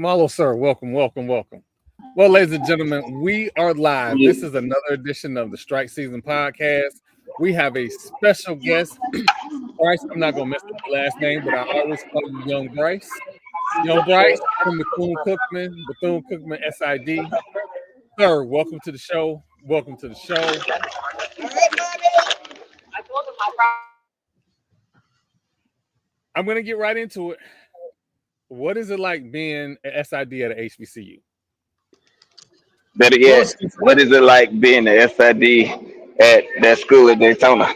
Malo, sir, welcome. Well, ladies and gentlemen, we are live. This is another edition of the Strike Season Podcast. We have a special guest, Bryce. I'm not going to mess up the last name, but I always call you Young Bryce. Young Bryce from Bethune-Cookman, SID. Sir, welcome to the show. I'm going to get right into it. What is it like being an SID at an HBCU? Better yet, what is it like being an SID at that school at Daytona?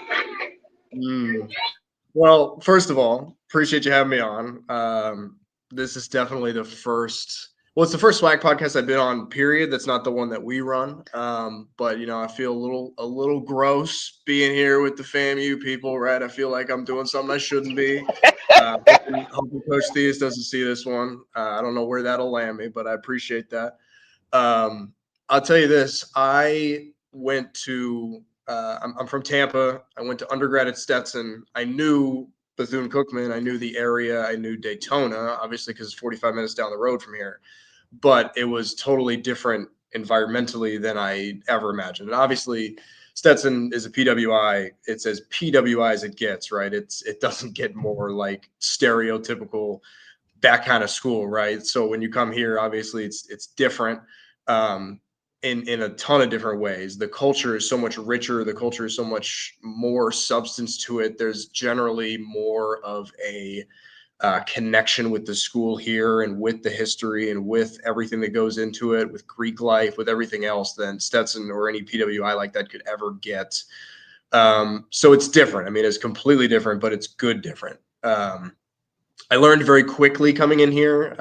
Well, first of all, appreciate you having me on. This is definitely the first. Well, it's the first swag podcast I've been on. Period. That's not the one that we run. But I feel a little gross being here with the FAMU people. Right? I feel like I'm doing something I shouldn't be. Hoping Coach Theus doesn't see this one. I don't know where that'll land me, but I appreciate that. I'll tell you this. I went to. I'm from Tampa. I went to undergrad at Stetson. I knew Bethune-Cookman. I knew the area. I knew Daytona, obviously, because it's 45 minutes down the road from here. But it was totally different environmentally than I ever imagined. And obviously, Stetson is a PWI. It's as PWI as it gets, right? It doesn't get more like stereotypical that kind of school, right? So when you come here, obviously, it's different. In a ton of different ways. The culture is so much richer. The culture is so much more substance to it. There's generally more of a connection with the school here and with the history and with everything that goes into it, with Greek life, with everything else than Stetson or any PWI like that could ever get. So it's different. I mean, it's completely different, but it's good different. I learned very quickly coming in here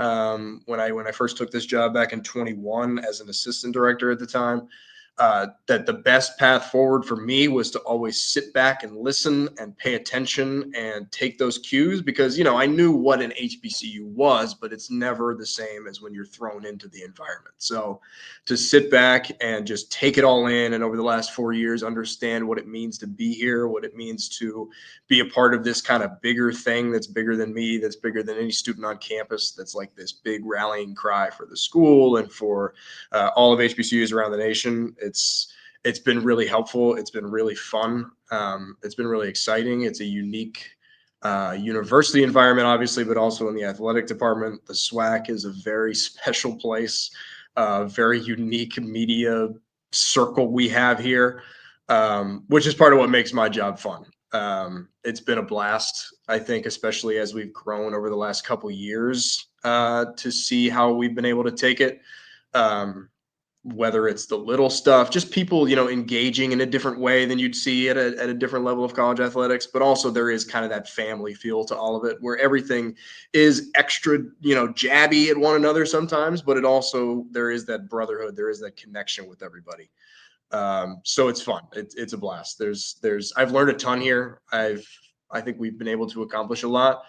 when I first took this job back in 21 as an assistant director at the time, that the best path forward for me was to always sit back and listen and pay attention and take those cues because, I knew what an HBCU was, but it's never the same as when you're thrown into the environment. So to sit back and just take it all in and over the last 4 years, understand what it means to be here, what it means to be a part of this kind of bigger thing that's bigger than me, that's bigger than any student on campus, that's like this big rallying cry for the school and for all of HBCUs around the nation. It's been really helpful. It's been really fun. It's been really exciting. It's a unique university environment, obviously, but also in the athletic department. The SWAC is a very special place, very unique media circle we have here, which is part of what makes my job fun. It's been a blast, I think, especially as we've grown over the last couple years to see how we've been able to take it. Whether it's the little stuff, just people, engaging in a different way than you'd see at a different level of college athletics, but also there is kind of that family feel to all of it where everything is extra, jabby at one another sometimes, but there is that brotherhood, there is that connection with everybody. So it's fun. It's a blast. I've learned a ton here. I think we've been able to accomplish a lot.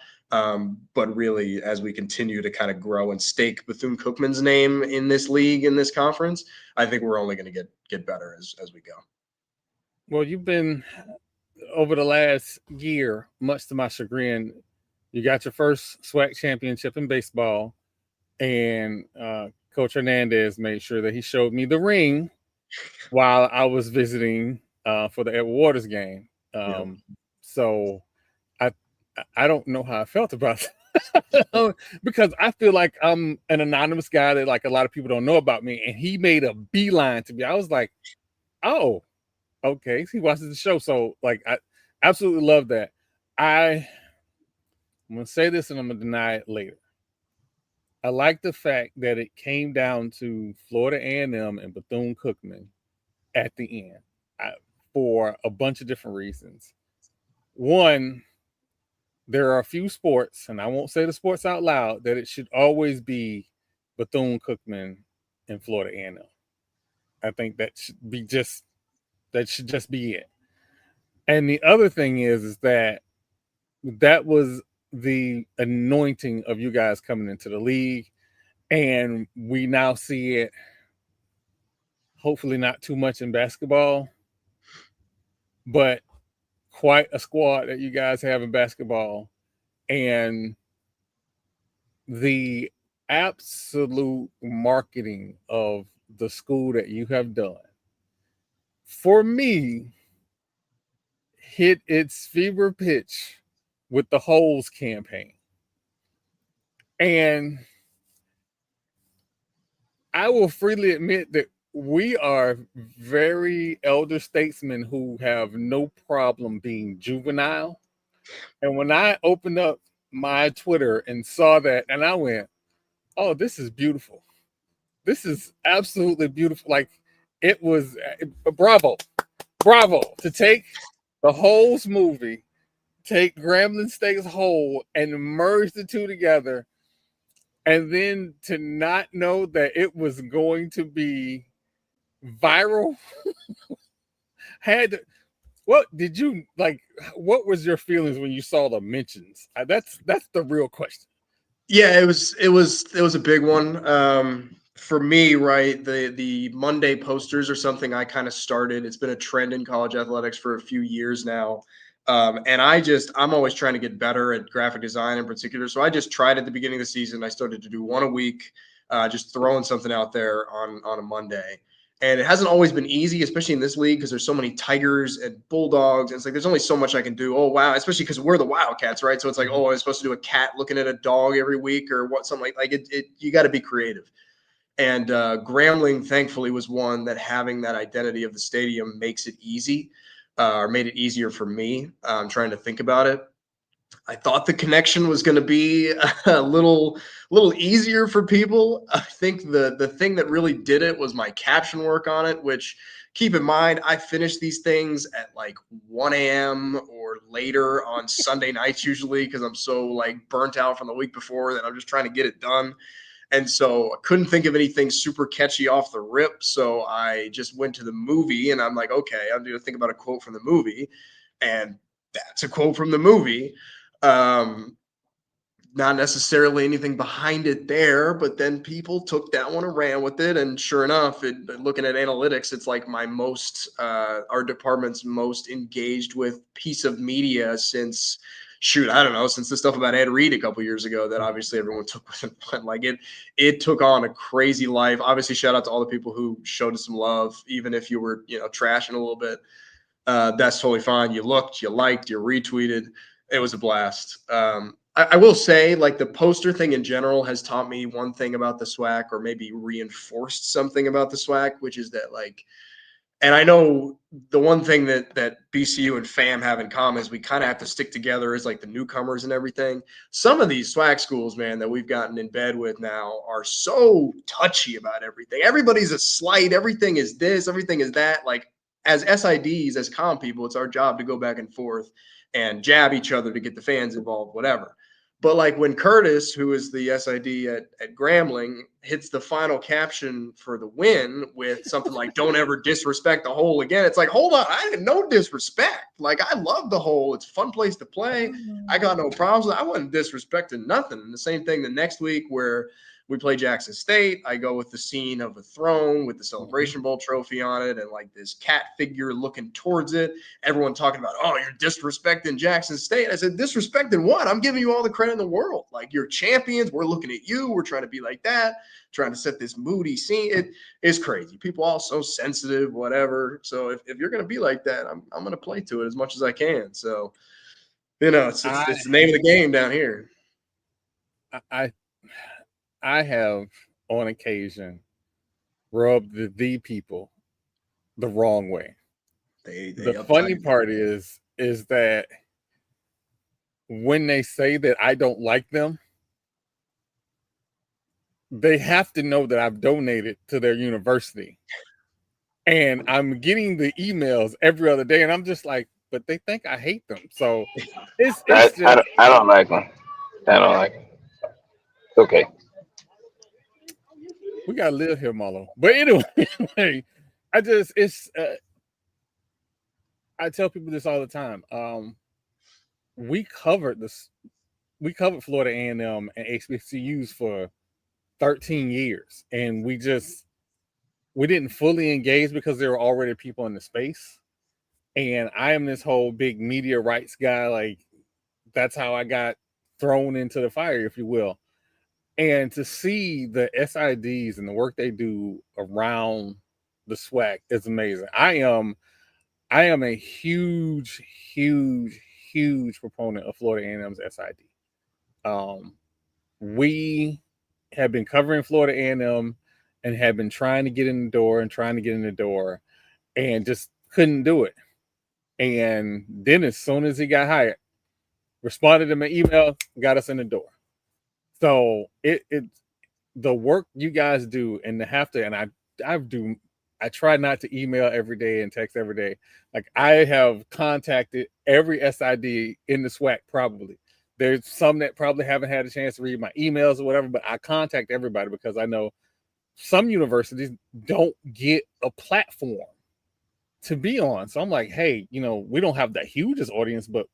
But really, as we continue to kind of grow and stake Bethune-Cookman's name in this league, in this conference, I think we're only going to get better as we go. Well, you've been, over the last year, much to my chagrin, you got your first SWAC championship in baseball, and Coach Hernandez made sure that he showed me the ring while I was visiting for the Edward Waters game. So I don't know how I felt about it because I feel like I'm an anonymous guy that like a lot of people don't know about me, and he made a beeline to me. I was like, oh, okay. He watches the show. So like, I absolutely love that. I'm going to say this and I'm going to deny it later. I like the fact that it came down to Florida A&M and Bethune-Cookman at the end for a bunch of different reasons. One, there are a few sports, and I won't say the sports out loud, that it should always be Bethune-Cookman and Florida A&M. I think that should just be it. And the other thing is that was the anointing of you guys coming into the league, and we now see it, hopefully not too much in basketball, but quite a squad that you guys have in basketball, and the absolute marketing of the school that you have done, for me, hit its fever pitch with the Holes campaign. And I will freely admit that we are very elder statesmen who have no problem being juvenile. And when I opened up my Twitter and saw that, and I went, oh, this is beautiful. This is absolutely beautiful. Like, it was bravo to take the Holes movie, take Grambling Stakes Hole, and merge the two together. And then to not know that it was going to be viral. What did you like? What was your feelings when you saw the mentions? That's the real question. Yeah, it was a big one. For me, right, the Monday posters are something I kind of started. It's been a trend in college athletics for a few years now. And I'm always trying to get better at graphic design in particular. So I just tried at the beginning of the season. I started to do one a week, just throwing something out there on a Monday. And it hasn't always been easy, especially in this league, because there's so many Tigers and Bulldogs. And it's like, there's only so much I can do. Oh, wow. Especially because we're the Wildcats, right? So it's like, oh, I'm supposed to do a cat looking at a dog every week or what, something like it. You got to be creative. And Grambling, thankfully, was one that having that identity of the stadium makes it easy, or made it easier for me. Trying to think about it. I thought the connection was going to be a little easier for people. I think the thing that really did it was my caption work on it, which, keep in mind, I finish these things at like 1 a.m. or later on Sunday nights usually, because I'm so like burnt out from the week before that I'm just trying to get it done. And so I couldn't think of anything super catchy off the rip. So I just went to the movie and I'm like, okay, I'm going to think about a quote from the movie. And that's a quote from the movie. Not necessarily anything behind it there, but then people took that one and ran with it. And sure enough, looking at analytics, it's like our department's most engaged with piece of media since the stuff about Ed Reed a couple years ago that obviously everyone took with it. But like it took on a crazy life. Obviously, shout out to all the people who showed us some love, even if you were, trashing a little bit. That's totally fine. You looked, you liked, you retweeted. It was a blast. I will say, like, the poster thing in general has taught me one thing about the SWAC, or maybe reinforced something about the SWAC, which is that, like, and I know the one thing that BCU and FAM have in common is we kind of have to stick together as like the newcomers and everything. Some of these SWAC schools, man, that we've gotten in bed with now are so touchy about everything. Everybody's a slight. Everything is this. Everything is that. Like, as SIDs, as comm people, it's our job to go back and forth and jab each other to get the fans involved, whatever. But like when Curtis, who is the SID at Grambling, hits the final caption for the win with something like "Don't ever disrespect the hole again," it's like, hold on, I didn't know disrespect. Like, I love the hole; it's a fun place to play. I got no problems. I wasn't disrespecting nothing. And the same thing the next week where we play Jackson State, I go with the scene of a throne with the Celebration Bowl trophy on it and like this cat figure looking towards it. Everyone talking about, oh, you're disrespecting Jackson State. I said, disrespecting what? I'm giving you all the credit in the world. Like, you're champions. We're looking at you. We're trying to be like that, trying to set this moody scene. It is crazy. People all so sensitive, whatever. So if you're going to be like that, I'm going to play to it as much as I can. So, it's the name of the game down here. I have, on occasion, rubbed the people the wrong way. The funny part is that when they say that I don't like them, they have to know that I've donated to their university. And I'm getting the emails every other day, and I'm just like, but they think I hate them. So I don't like them. I don't like them. Okay. We gotta live here, Marlo. But anyway, I tell people this all the time. We covered Florida A&M and HBCUs for 13 years, and we didn't fully engage because there were already people in the space. And I am this whole big media rights guy. Like, that's how I got thrown into the fire, if you will. And to see the SIDs and the work they do around the SWAC is amazing. I am a huge, huge, huge proponent of Florida A&M's SID. We have been covering Florida A&M and have been trying to get in the door and just couldn't do it. And then as soon as he got hired, responded to my email, got us in the door. So it the work you guys do and to have to, and I try not to email every day and text every day. Like I have contacted every SID in the SWAC probably. There's some that probably haven't had a chance to read my emails or whatever, but I contact everybody because I know some universities don't get a platform to be on. So I'm like, hey, we don't have the hugest audience, but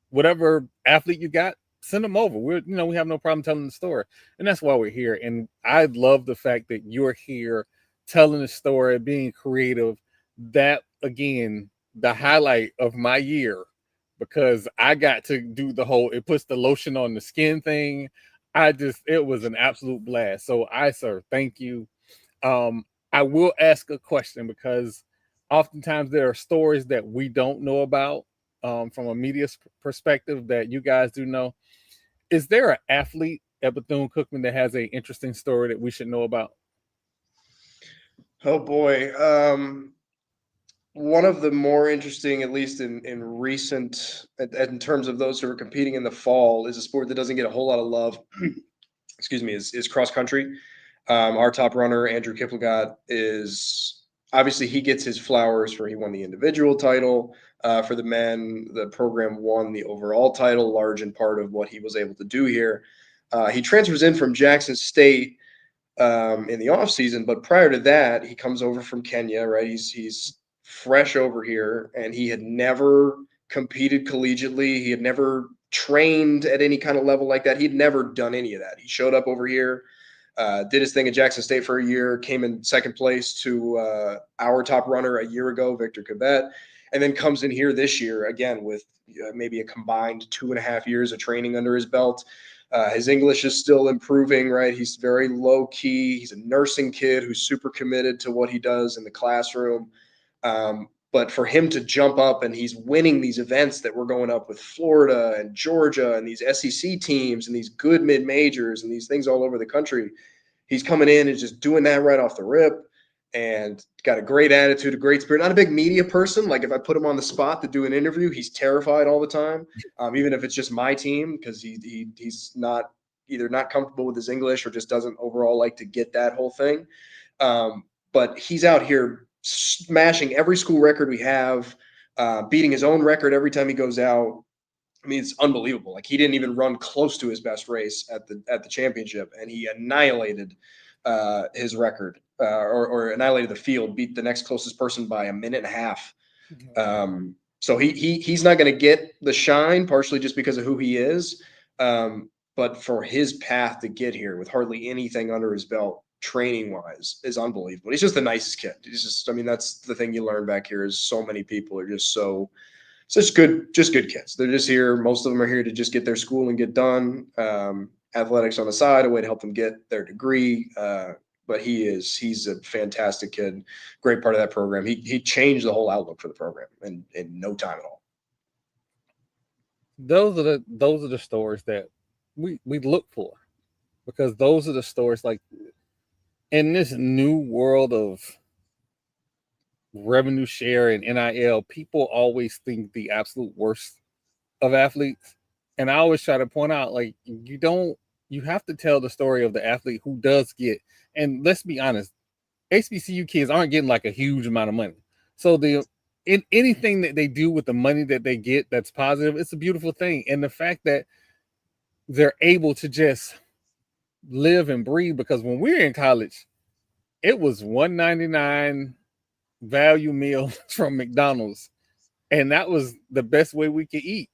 whatever athlete you got, send them over. We have no problem telling the story. And that's why we're here. And I love the fact that you're here telling the story, being creative. That, again, the highlight of my year, because I got to do the whole, it puts the lotion on the skin thing. It was an absolute blast. So sir, thank you. I will ask a question because oftentimes there are stories that we don't know about from a media perspective that you guys do know. Is there an athlete at Bethune-Cookman that has an interesting story that we should know about? Oh boy. One of the more interesting, at least in recent, in terms of those who are competing in the fall, is a sport that doesn't get a whole lot of love. Excuse me, is cross country. Our top runner, Andrew Kiplagat, is obviously he gets his flowers for he won the individual title. For the men, the program won the overall title, large in part of what he was able to do here. He transfers in from Jackson State in the off season, but prior to that, he comes over from Kenya. Right, he's fresh over here, and he had never competed collegiately. He had never trained at any kind of level like that. He'd never done any of that. He showed up over here, did his thing at Jackson State for a year, came in second place to our top runner a year ago, Victor Cabet, and then comes in here this year again with maybe a combined 2.5 years of training under his belt. His English is still improving, right? He's very low key. He's a nursing kid who's super committed to what he does in the classroom. But for him to jump up and he's winning these events that we're going up with Florida and Georgia and these SEC teams and these good mid-majors and these things all over the country, he's coming in and just doing that right off the rip and got a great attitude, a great spirit. Not a big media person. Like if I put him on the spot to do an interview, he's terrified all the time, even if it's just my team, because he's not either not comfortable with his English or just doesn't overall like to get that whole thing. But he's out here smashing every school record we have, beating his own record every time he goes out. I mean, it's unbelievable. Like he didn't even run close to his best race at the championship, and he annihilated his record or annihilated the field, beat the next closest person by 1.5 minutes. So he's not going to get the shine, partially just because of who he is, but for his path to get here with hardly anything under his belt, training wise, is unbelievable. He's just the nicest kid. He's just, I mean, that's the thing you learn back here is so many people are just such good kids. They're just here. Most of them are here to just get their school and get done. Athletics on the side, a way to help them get their degree. But he's a fantastic kid. Great part of that program. He changed the whole outlook for the program in no time at all. Those are the stories that we look for, because those are the stories like in this new world of revenue share and NIL, people always think the absolute worst of athletes. And I always try to point out, like, you have to tell the story of the athlete who does get, and let's be honest, HBCU kids aren't getting like a huge amount of money. So in anything that they do with the money that they get that's positive, it's a beautiful thing. And the fact that they're able to just live and breathe, because when we were in college, it was $1.99 value meal from McDonald's, and that was the best way we could eat.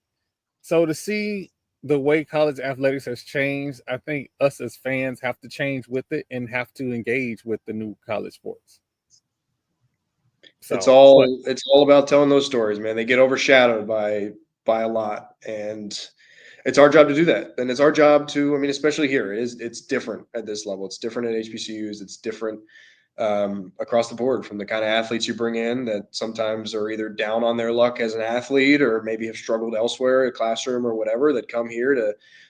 So to see the way college athletics has changed, I think us as fans have to change with it and have to engage with the new college sports. So, it's all about telling those stories, man. They get overshadowed by a lot, and it's our job to do that. And it's our job to, I mean, especially here, it's different at this level. It's different at HBCUs. It's different across the board, from the kind of athletes you bring in that sometimes are either down on their luck as an athlete or maybe have struggled elsewhere, a classroom or whatever, that come here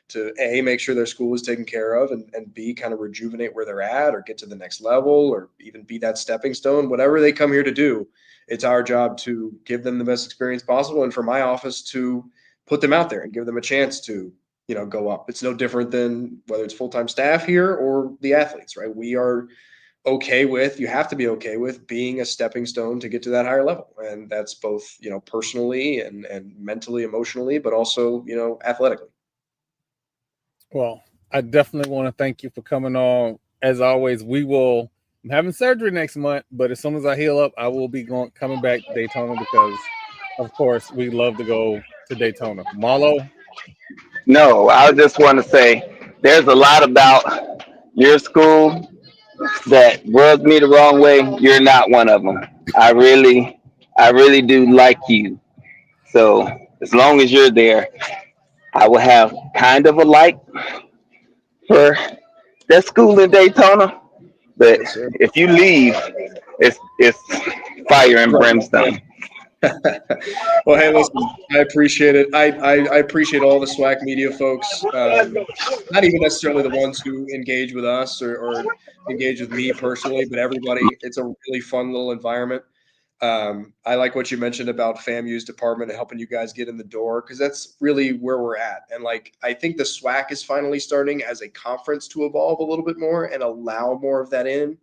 to A, make sure their school is taken care of, and B, kind of rejuvenate where they're at or get to the next level or even be that stepping stone. Whatever they come here to do, it's our job to give them the best experience possible, and for my office to put them out there and give them a chance to, go up. It's no different than whether it's full-time staff here or the athletes, right? We are you have to be okay with being a stepping stone to get to that higher level. And that's both, personally and mentally, emotionally, but also, athletically. Well, I definitely want to thank you for coming on. As always, I'm having surgery next month, but as soon as I heal up, I will be coming back to Daytona because, of course, we love to go to Daytona. Marlo? No, I just want to say there's a lot about your school that rubs me the wrong way. You're not one of them. I really do like you. So as long as you're there, I will have kind of a like for that school in Daytona. But Yes, sir. if you leave, it's fire and brimstone. Well, hey, listen, I appreciate it. I appreciate all the SWAC media folks, not even necessarily the ones who engage with us or engage with me personally, but everybody. It's a really fun little environment. I like what you mentioned about FAMU's department and helping you guys get in the door, because that's really where we're at. And I think the SWAC is finally starting as a conference to evolve a little bit more and allow more of that in.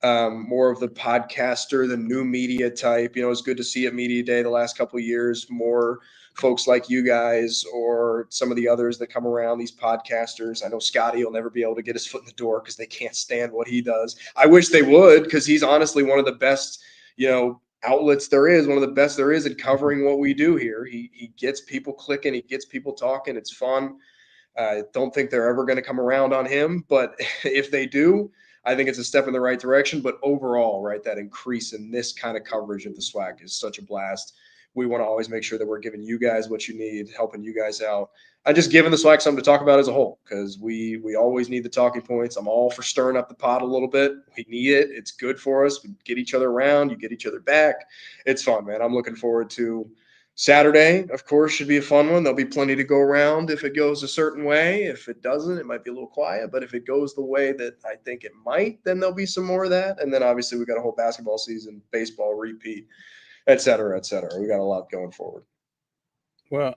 More of the podcaster, the new media type. It's good to see at Media Day the last couple of years, more folks like you guys or some of the others that come around, these podcasters. I know Scotty will never be able to get his foot in the door because they can't stand what he does. I wish they would, because he's honestly one of the best, outlets there is, one of the best there is at covering what we do here. He gets people clicking, he gets people talking. It's fun. I don't think they're ever going to come around on him, but if they do, I think it's a step in the right direction. But overall, right, that increase in this kind of coverage of the SWAC is such a blast. We want to always make sure that we're giving you guys what you need, helping you guys out, and just giving the SWAC something to talk about as a whole, because we always need the talking points. I'm all for stirring up the pot a little bit. We need it. It's good for us. We get each other around. You get each other back. It's fun, man. I'm looking forward to Saturday. Of course, should be a fun one. There'll be plenty to go around if it goes a certain way. If it doesn't, it might be a little quiet. But if it goes the way that I think it might, then there'll be some more of that. And then obviously we got a whole basketball season, baseball repeat, et cetera, et cetera. We got a lot going forward. Well,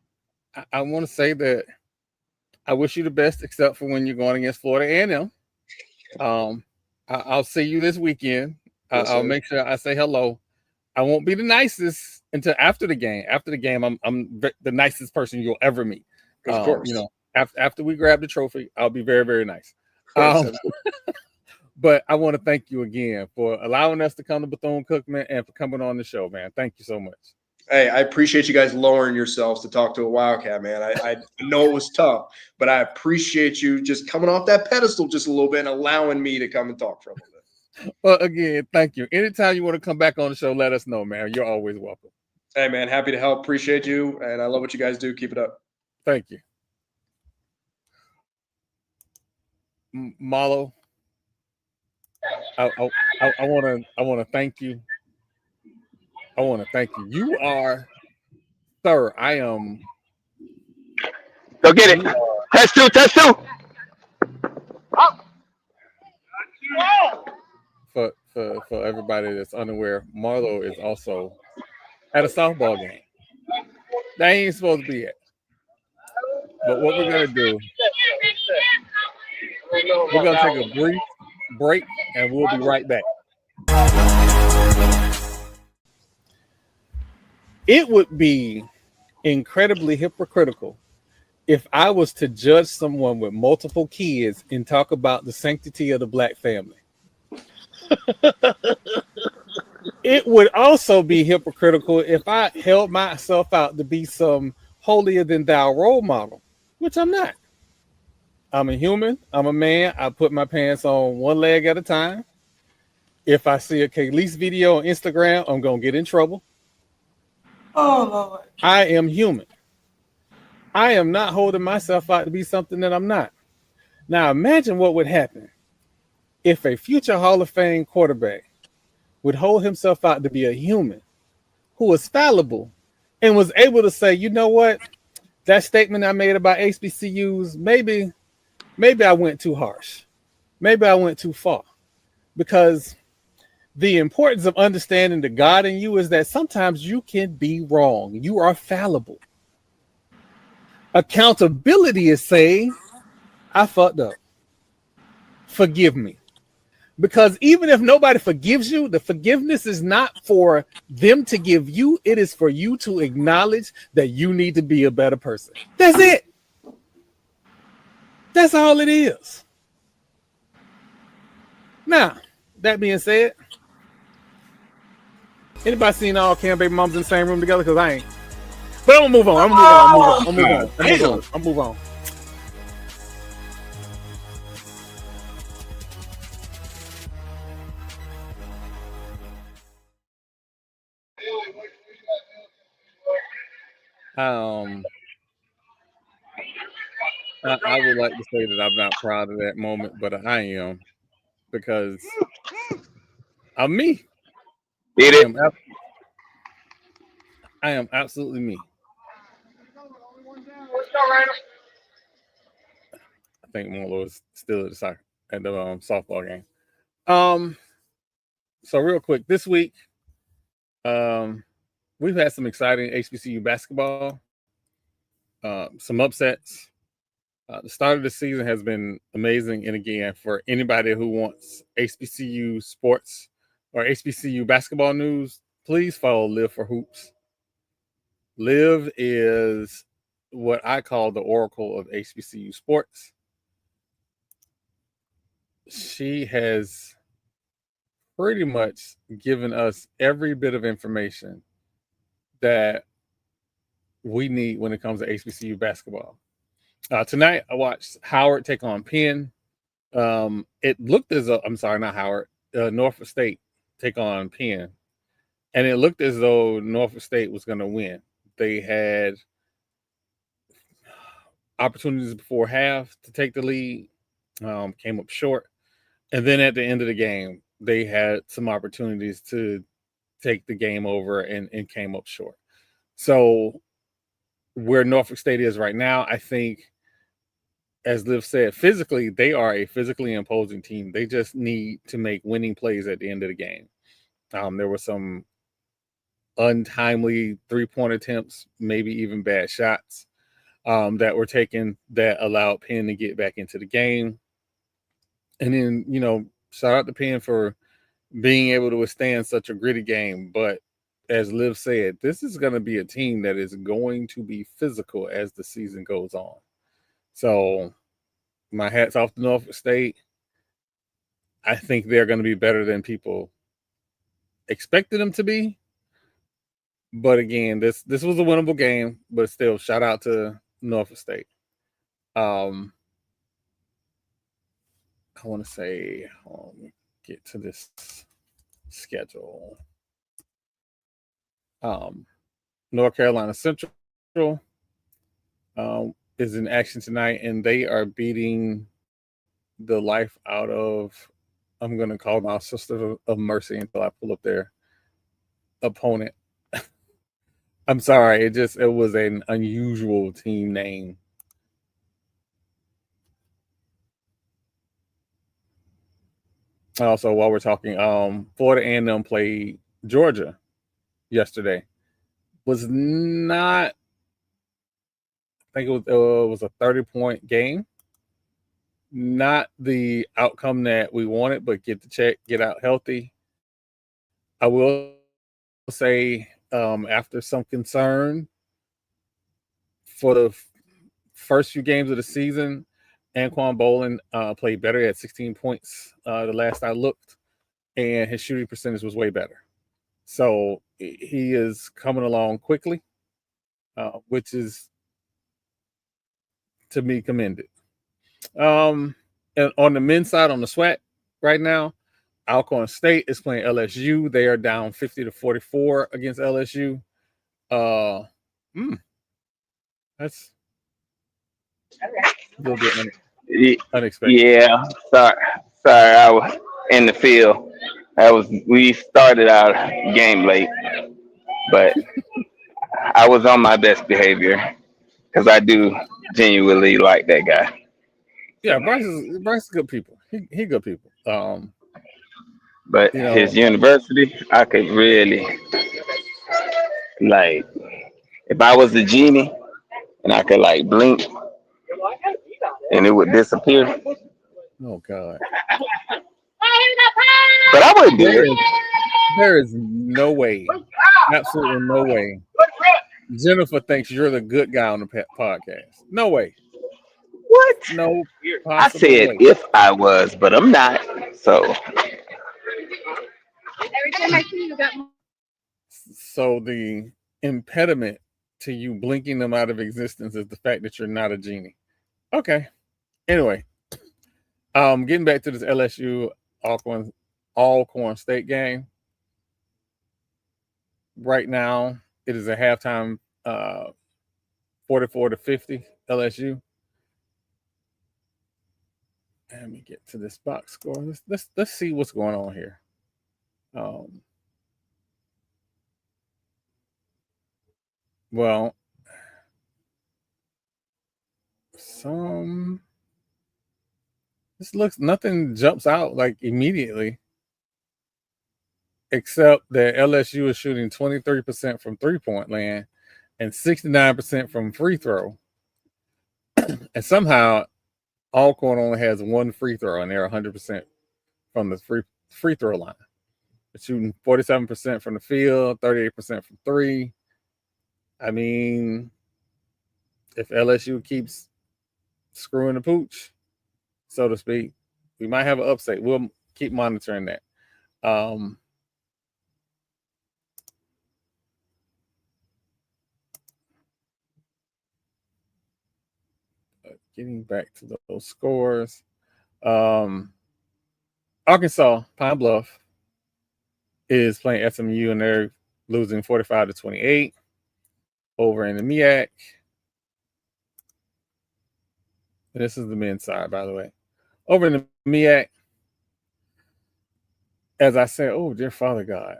I want to say that I wish you the best, except for when you're going against Florida A&M. I'll see you this weekend. Yes, I'll make sure I say hello. I won't be the nicest until after the game. After the game, I'm the nicest person you'll ever meet. Of course. After we grab the trophy, I'll be very, very nice. Of course, but I want to thank you again for allowing us to come to Bethune-Cookman and for coming on the show, man. Thank you so much. Hey, I appreciate you guys lowering yourselves to talk to a Wildcat, man. I know it was tough, but I appreciate you just coming off that pedestal just a little bit and allowing me to come and talk for a little bit. Well, again, thank you. Anytime you want to come back on the show, let us know, man. You're always welcome. Hey, man, happy to help. Appreciate you, and I love what you guys do. Keep it up. Thank you. Marlo, I want to thank you. I want to thank you. You are, sir. I am. Go get it. Test two. For everybody that's unaware, Marlo is also at a softball game. That ain't supposed to be it. But what we're gonna do, we're gonna take a brief break and we'll be right back. It would be incredibly hypocritical if I was to judge someone with multiple kids and talk about the sanctity of the Black family. It would also be hypocritical if I held myself out to be some holier than thou role model, which I'm not. I'm a human. I'm a man. I put my pants on one leg at a time. If I see a K-Lease video on Instagram, I'm going to get in trouble. Oh, Lord. I am human. I am not holding myself out to be something that I'm not. Now imagine what would happen if a future Hall of Fame quarterback would hold himself out to be a human who was fallible and was able to say, you know what, that statement I made about HBCUs, maybe I went too harsh. Maybe I went too far. Because the importance of understanding the God in you is that sometimes you can be wrong. You are fallible. Accountability is saying, I fucked up. Forgive me. Because even if nobody forgives you, the forgiveness is not for them to give you. It is for you to acknowledge that you need to be a better person. That's it. That's all it is. Now, that being said, anybody seen all Cam baby moms in the same room together? Because I ain't. But I'm gonna move on. I'm move on. I would like to say that I'm not proud of that moment, but I am, because I'm me. I am absolutely me. I think Molo is still at the softball game. So real quick, this week, we've had some exciting HBCU basketball, some upsets. The start of the season has been amazing. And again, for anybody who wants HBCU sports or HBCU basketball news, please follow Live for Hoops. Liv is what I call the oracle of HBCU sports. She has pretty much given us every bit of information that we need when it comes to HBCU basketball. Tonight, I watched Howard take on Penn. It looked as though, I'm sorry, not Howard, Norfolk State take on Penn. And it looked as though Norfolk State was going to win. They had opportunities before half to take the lead, came up short. And then at the end of the game, they had some opportunities to take the game over and came up short. So where Norfolk State is right now, I think, as Liv said, physically, they are a physically imposing team. They just need to make winning plays at the end of the game. There were some untimely three-point attempts, maybe even bad shots that were taken that allowed Penn to get back into the game. And then, shout out to Penn for being able to withstand such a gritty game. But as Liv said, this is going to be a team that is going to be physical as the season goes on. So my hat's off to Norfolk State. I think they're going to be better than people expected them to be. But again, this was a winnable game, but still, shout out to Norfolk State. I want to say, get to this schedule. North Carolina Central is in action tonight, and they are beating the life out of, I'm going to call my Sister of Mercy until I pull up their opponent. I'm sorry, it was an unusual team name. Also, while we're talking, Florida A&M played Georgia yesterday. Was not, I think it was a 30-point game. Not the outcome that we wanted, but get the check, get out healthy. I will say, after some concern for the first few games of the season, Anquan Bolin played better at 16 points the last I looked, and his shooting percentage was way better. So he is coming along quickly, which is, to me, commended. And on the men's side, on the SWAC right now, Alcorn State is playing LSU. They are down 50-44 against LSU. That's A little bit Ye- unexpected. Yeah, sorry, I was in the field. We started our game late, but I was on my best behavior because I do genuinely like that guy. Yeah, So, Bryce is good people. He good people. but You his know, university, I could really like if I was the genie and I could like blink and it would disappear, oh God, but I would do there it. is there is no way, absolutely no way. Jennifer thinks you're the good guy on the podcast. No way, What? no I possible said way. if I was, but I'm not. So So the impediment to you blinking them out of existence is the fact that you're not a genie. Okay. Anyway, getting back to this LSU Alcorn State game. Right now, it is a halftime 44-50 LSU. Let me get to this box score. Let's see what's going on here. Well, some this looks nothing jumps out like immediately, except that LSU is shooting 23% from 3-point land and 69% from free throw, and somehow Alcorn only has one free throw, and they're 100% from the free throw line. They're shooting 47% from the field, 38% from three. I mean, if LSU keeps screwing the pooch, so to speak, we might have an upset. We'll keep monitoring that. Getting back to those scores, Arkansas Pine Bluff is playing SMU and they're losing 45-28 over in the MEAC. This is the men's side, by the way. Over in the MEAC, as I said, oh dear Father God,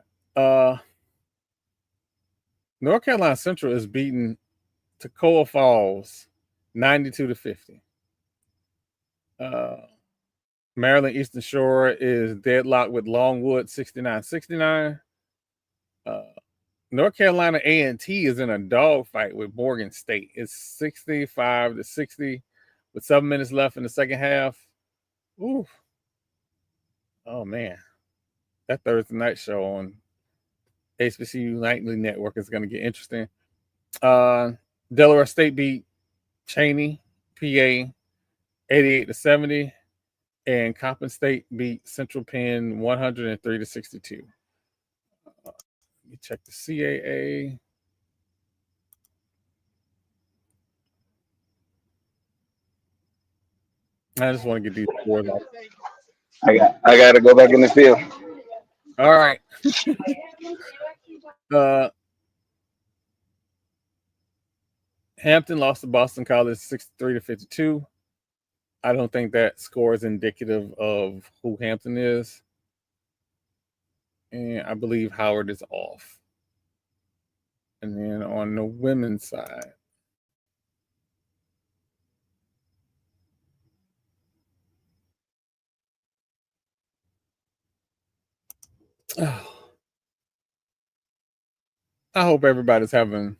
North Carolina Central is beating Toccoa Falls 92-50. Maryland Eastern Shore is deadlocked with Longwood 69-69. North Carolina A&T is in a dogfight with Morgan State. It's 65-60 with 7 minutes left in the second half. Ooh. Oh man. That Thursday night show on HBCU Nightly Network is going to get interesting. Delaware State beat Cheney, PA 88-70. And Coppin State beat Central Penn 103-62. Let me check the CAA. I just want to get these scores off. I got to go back in the field. All right. Hampton lost to Boston College 63-52. I don't think that score is indicative of who Hampton is. And I believe Howard is off. And then on the women's side, I hope everybody's having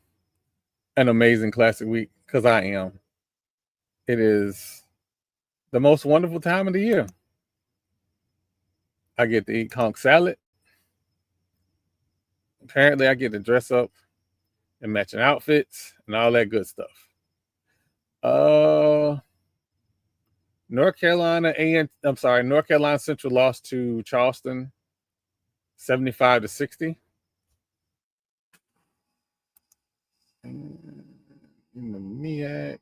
an amazing classic week because I am. It is the most wonderful time of the year. I get to eat conch salad. Apparently, I get to dress up in matching outfits and all that good stuff. North Carolina Central lost to Charleston 75-60. In the MEAC.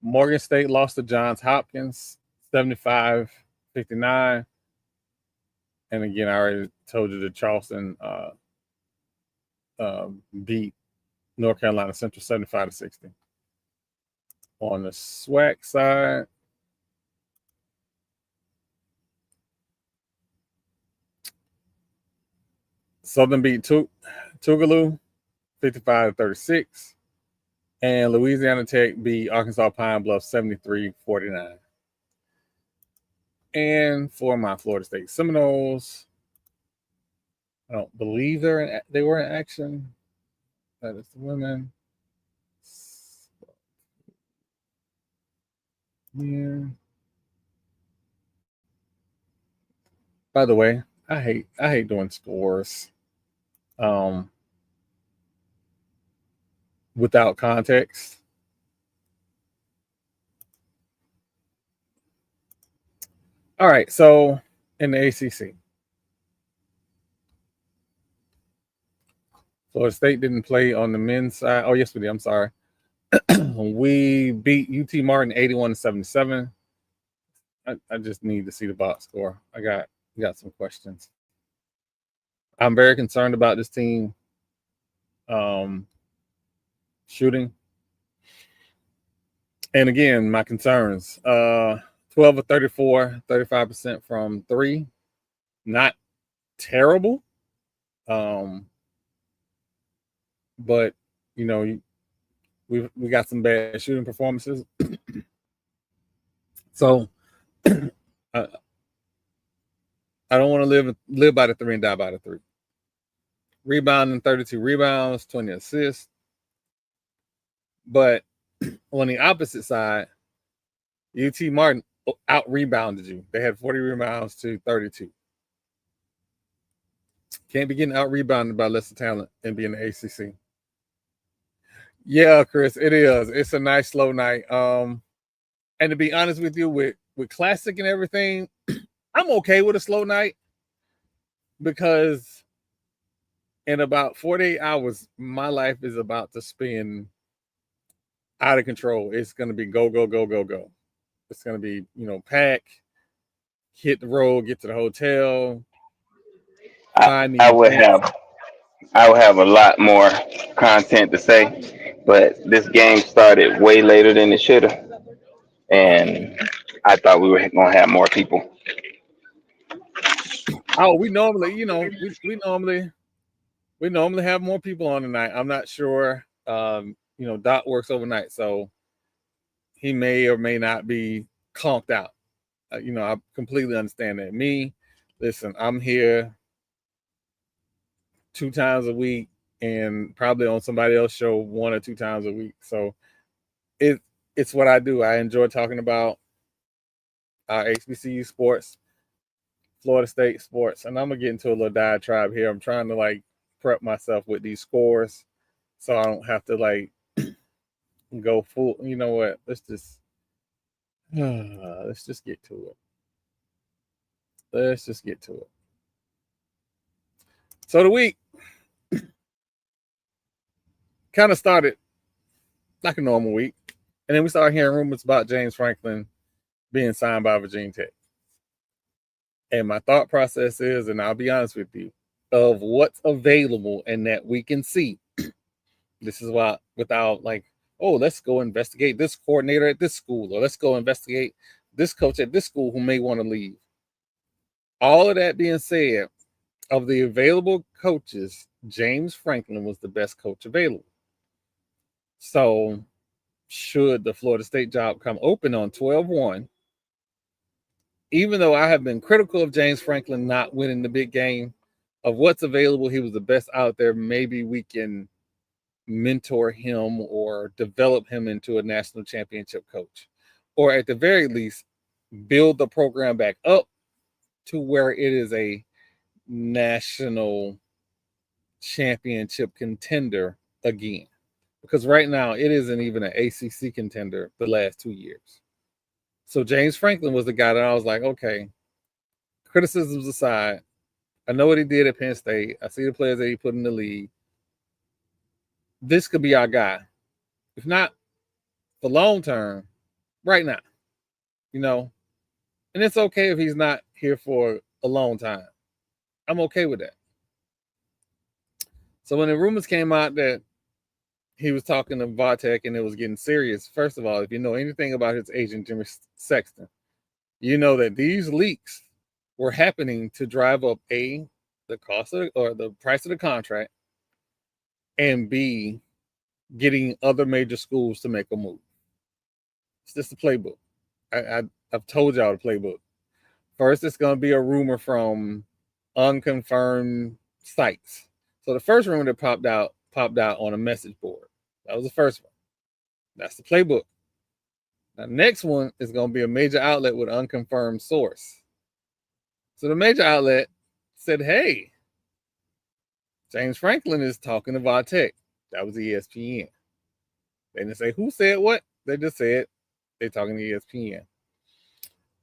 Morgan State lost to Johns Hopkins 75-59. And again, I already told you that Charleston beat North Carolina Central 75-60. On the SWAC side, Southern beat Tougaloo 55-36. And Louisiana Tech beat Arkansas Pine Bluff 73-49. And for my Florida State Seminoles, I don't believe they were in action. That is the women. Yeah. By the way, I hate doing scores without context. All right, so in the ACC, Florida State didn't play on the men's side. Oh, yes, we did. I'm sorry. We beat UT Martin 81-77. I just need to see the box score. I got some questions. I'm very concerned about this team shooting. And again, my concerns. 12 of 34, 35% from three. Not terrible. But you know, we got some bad shooting performances. So I don't want to live by the three and die by the three. Rebounding 32 rebounds, 20 assists. But on the opposite side, UT Martin out rebounded you. They had 40 rebounds to 32. Can't be getting out rebounded by lesser talent and be in the ACC. Yeah, Chris, it is. It's a nice slow night. And to be honest with you, with Classic and everything, I'm okay with a slow night because in about 48 hours, my life is about to spin out of control. It's going to be go, go, go, go, go. It's going to be, pack, hit the road, get to the hotel. I would have a lot more content to say, but this game started way later than it should have, and I thought we were going to have more people. Oh, we normally, we normally have more people on tonight. I'm not sure. Doc works overnight, so he may or may not be conked out. I completely understand that. Listen, I'm here 2 times a week and probably on somebody else's show 1 or 2 times a week. So it's what I do. I enjoy talking about HBCU sports, Florida State sports, and I'm gonna get into a little diatribe here. I'm trying to prep myself with these scores so I don't have to go full. You know what? Let's just get to it. So the week kind of started like a normal week, and then we started hearing rumors about James Franklin being signed by Virginia Tech. And my thought process is, and I'll be honest with you, of what's available and that we can see. This is why, without let's go investigate this coordinator at this school, or let's go investigate this coach at this school who may want to leave. All of that being said, of the available coaches, James Franklin was the best coach available. So should the Florida State job come open on 12-1, even though I have been critical of James Franklin not winning the big game, of what's available, he was the best out there. Maybe we can mentor him or develop him into a national championship coach, or at the very least, build the program back up to where it is a national championship contender again. Because right now, it isn't even an ACC contender the last 2 years. So James Franklin was the guy that I was like, okay, criticisms aside, I know what he did at Penn State. I see the players that he put in the league. This could be our guy. If not for long term, right now, you know, and it's okay if he's not here for a long time. I'm okay with that. So when the rumors came out that he was talking to Vatek and it was getting serious, first of all, if you know anything about his agent, Jimmy Sexton, you know that these leaks were happening to drive up A, the cost of or the price of the contract, and B, getting other major schools to make a move. It's just the playbook. I've told y'all the playbook. First, it's going to be a rumor from unconfirmed sites. So the first rumor that popped out on a message board. That was the first one. That's the playbook. Now, next one is going to be a major outlet with unconfirmed source. So the major outlet said, hey, James Franklin is talking to Vatek. That was ESPN. They didn't say who said what. They just said they're talking to ESPN.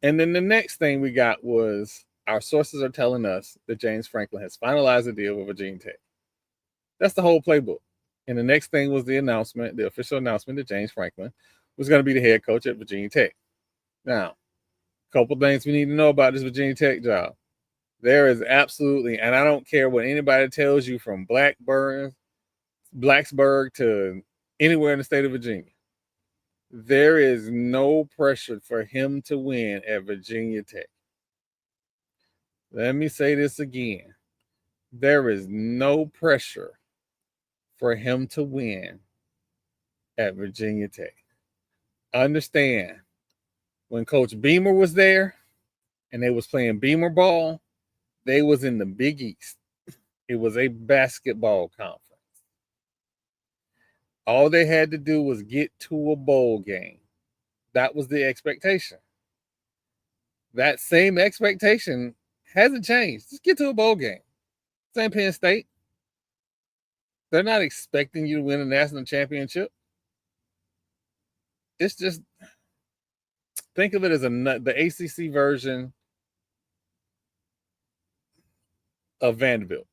And then the next thing we got was our sources are telling us that James Franklin has finalized a deal with Virginia Tech. That's the whole playbook. And the next thing was the announcement, the official announcement that James Franklin was going to be the head coach at Virginia Tech. Now, a couple things we need to know about this Virginia Tech job. There is absolutely, and I don't care what anybody tells you from Blacksburg to anywhere in the state of Virginia, there is no pressure for him to win at Virginia Tech. Let me say this again. There is no pressure for him to win at Virginia Tech. Understand, when Coach Beamer was there and they was playing Beamer ball, they was in the Big East. It was a basketball conference. All they had to do was get to a bowl game. That was the expectation. That same expectation hasn't changed. Just get to a bowl game. Same Penn State. They're not expecting you to win a national championship. It's just, think of it as the ACC version of Vanderbilt.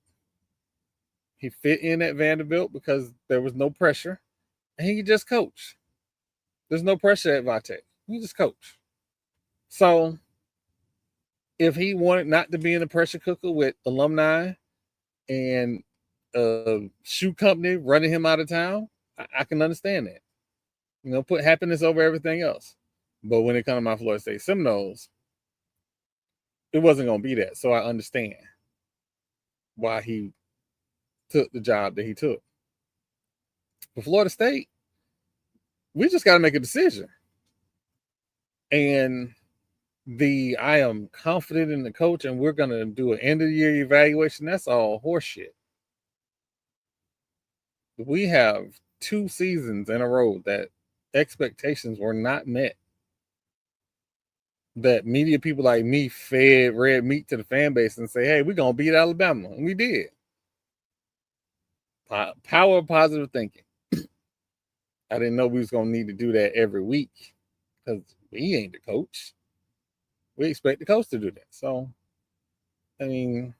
He fit in at Vanderbilt because there was no pressure, and he could just coach. There's no pressure at Vatek. He just coach. So if he wanted not to be in a pressure cooker with alumni and a shoe company running him out of town, I can understand that. You know, put happiness over everything else. But when it comes to my Florida State Seminoles, it wasn't going to be that. So I understand why he took the job that he took. For Florida State, we just got to make a decision. And I am confident in the coach, and we're going to do an end-of-the-year evaluation. That's all horseshit. We have 2 seasons in a row that expectations were not met. That media people like me fed red meat to the fan base and say, hey, we're going to beat Alabama. And we did. Power of positive thinking. I didn't know we was going to need to do that every week because we ain't the coach. We expect the coach to do that. So, I mean,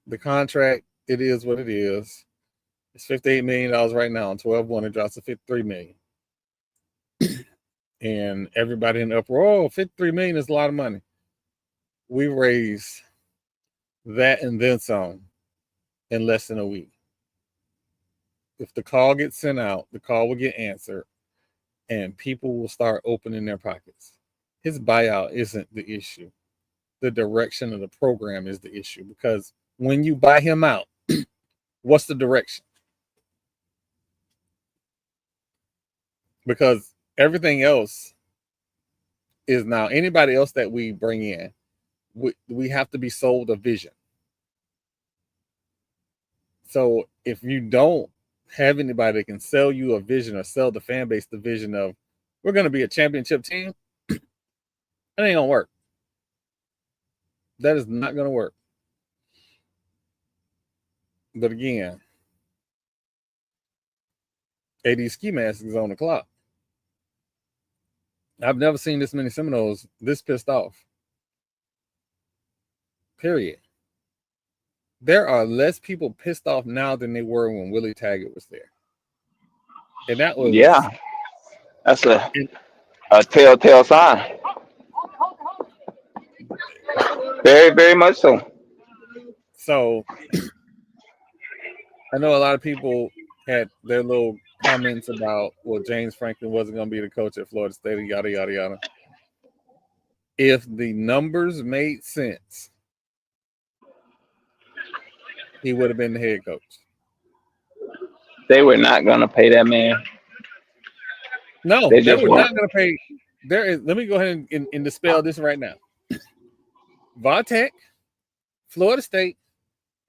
the contract, it is what it is. It's $58 million right now. On 12-1, it drops to $53 million. And everybody in the uproar, $53 million is a lot of money. We raised that and then some in less than a week. If the call gets sent out, the call will get answered, and people will start opening their pockets. His buyout isn't the issue. The direction of the program is the issue, because when you buy him out, what's the direction? Because everything else is now, anybody else that we bring in, we have to be sold a vision. So if you don't have anybody that can sell you a vision or sell the fan base the vision of, we're going to be a championship team, that ain't going to work. That is not going to work. But again, AD Ski Mask is on the clock. I've never seen this many Seminoles this pissed off. Period. There are less people pissed off now than they were when Willie Taggart was there. And that was Yeah, that's a telltale sign. Very, very much so. so I know a lot of people had their little comments about, well, James Franklin wasn't going to be the coach at Florida State, yada, yada, yada. If the numbers made sense, he would have been the head coach. They were not gonna pay that man. No, They they just were weren't. not going to pay. Let me go ahead and dispel this right now. Tech, Florida State,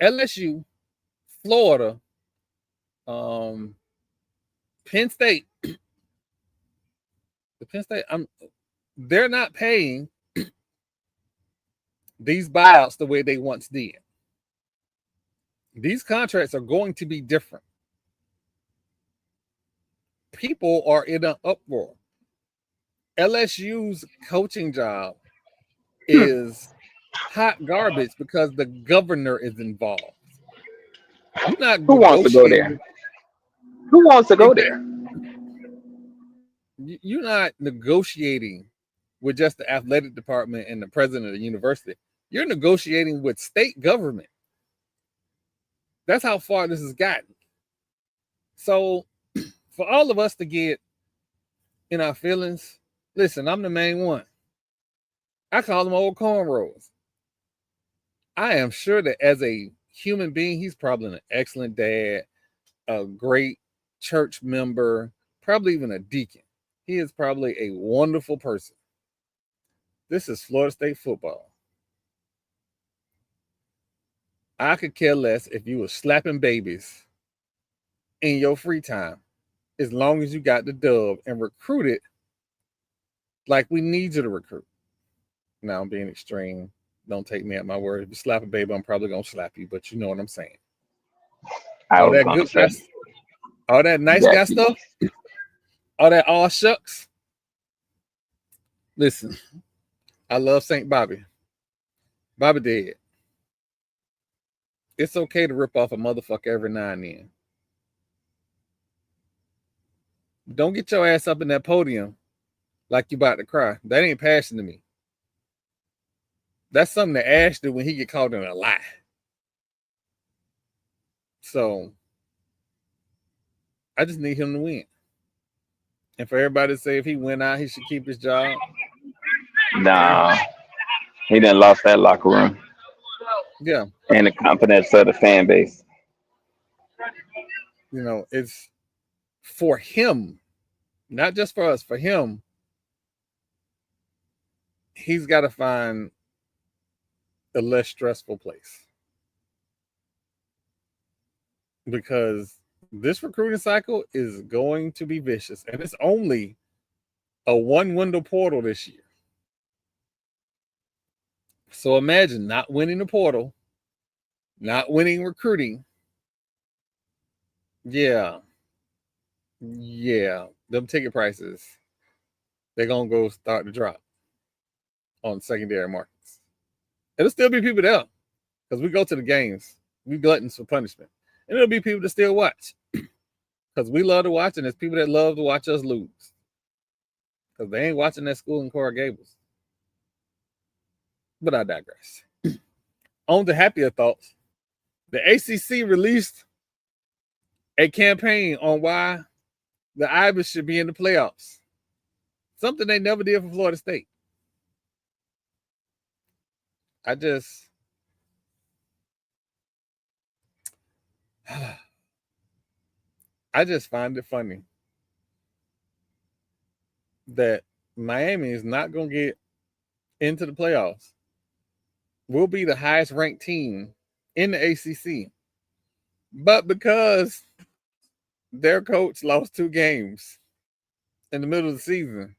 LSU, Florida, Penn State. The Penn State, they're not paying these buyouts the way they once did. These contracts are going to be different. People are in an uproar. LSU's coaching job is hot garbage because the governor is involved. You're not Who wants to go there? negotiating. Who wants to go there? You're not negotiating with just the athletic department and the president of the university. You're negotiating with state government. That's how far this has gotten. So for all of us to get in our feelings, listen, I'm the main one. I call them old cornrows. I am sure that as a human being, he's probably an excellent dad, a great church member, probably even a deacon. He is probably a wonderful person. This is Florida State football. I could care less if you were slapping babies in your free time, as long as you got the dub and recruited like we need you to recruit. Now I'm being extreme. Don't take me at my word. If you slap a baby, I'm probably gonna slap you, but you know what I'm saying. I All was that gonna good say guy, all that nice that. guy stuff, all that all shucks. Listen, I love St. Bobby. Bobby dead. It's okay to rip off a motherfucker every now and then. Don't get your ass up in that podium like you about to cry. That ain't passion to me. That's something that Ash do when he get caught in a lie. So I just need him to win. And for everybody to say if he went out, he should keep his job. Nah, he done lost that locker room Yeah. and the confidence of the fan base. You know, it's for him, not just for us, for him. He's got to find a less stressful place. Because this recruiting cycle is going to be vicious. And it's only a one window portal this year. So imagine not winning the portal, not winning recruiting. Yeah. Them ticket prices, they're going to go start to drop on secondary markets. It'll still be people there because we go to the games. We gluttons for punishment. And it'll be people that still watch because we love to watch, and there's people that love to watch us lose because they ain't watching that school in Coral Gables. But I digress. On to happier thoughts, the ACC released a campaign on why the Ivers should be in the playoffs. Something they never did for Florida State. I just find it funny that Miami is not going to get into the playoffs. We'll be the highest ranked team in the ACC. But because their coach lost 2 games in the middle of the season,